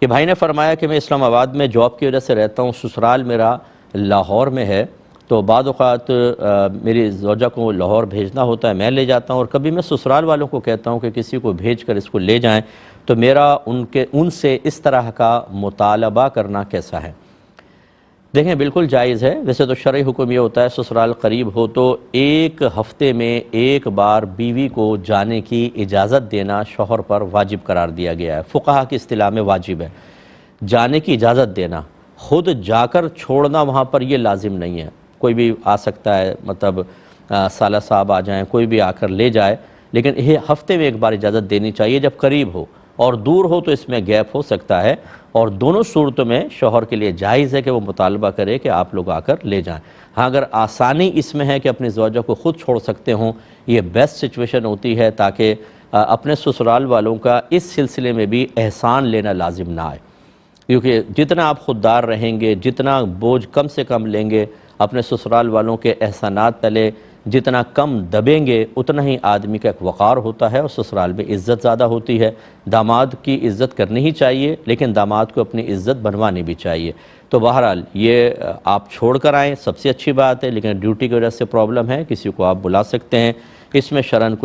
کہ بھائی نے فرمایا کہ میں اسلام آباد میں جاب کی وجہ سے رہتا ہوں، سسرال میرا لاہور میں ہے، تو بعض اوقات میری زوجہ کو لاہور بھیجنا ہوتا ہے، میں لے جاتا ہوں، اور کبھی میں سسرال والوں کو کہتا ہوں کہ کسی کو بھیج کر اس کو لے جائیں، تو میرا ان سے اس طرح کا مطالبہ کرنا کیسا ہے؟ دیکھیں بالکل جائز ہے، ویسے تو شرعی حکم یہ ہوتا ہے سسرال قریب ہو تو ایک ہفتے میں ایک بار بیوی کو جانے کی اجازت دینا شوہر پر واجب قرار دیا گیا ہے، فقہا کی اصطلاح میں واجب ہے جانے کی اجازت دینا، خود جا کر چھوڑنا وہاں پر یہ لازم نہیں ہے، کوئی بھی آ سکتا ہے، مطلب سالہ صاحب آ جائیں، کوئی بھی آ کر لے جائے، لیکن یہ ہفتے میں ایک بار اجازت دینی چاہیے جب قریب ہو، اور دور ہو تو اس میں گیپ ہو سکتا ہے، اور دونوں صورتوں میں شوہر کے لیے جائز ہے کہ وہ مطالبہ کرے کہ آپ لوگ آ کر لے جائیں۔ ہاں اگر آسانی اس میں ہے کہ اپنی زوجہ کو خود چھوڑ سکتے ہوں، یہ بیسٹ سچویشن ہوتی ہے تاکہ اپنے سسرال والوں کا اس سلسلے میں بھی احسان لینا لازم نہ آئے، کیونکہ جتنا آپ خوددار رہیں گے، جتنا بوجھ کم سے کم لیں گے اپنے سسرال والوں کے احسانات تلے، جتنا کم دبیں گے اتنا ہی آدمی کا ایک وقار ہوتا ہے، اور سسرال میں عزت زیادہ ہوتی ہے۔ داماد کی عزت کرنی ہی چاہیے، لیکن داماد کو اپنی عزت بنوانی بھی چاہیے۔ تو بہرحال یہ آپ چھوڑ کر آئیں، سب سے اچھی بات ہے، لیکن ڈیوٹی کی وجہ سے پرابلم ہے، کسی کو آپ بلا سکتے ہیں، اس میں شرعاً کوئی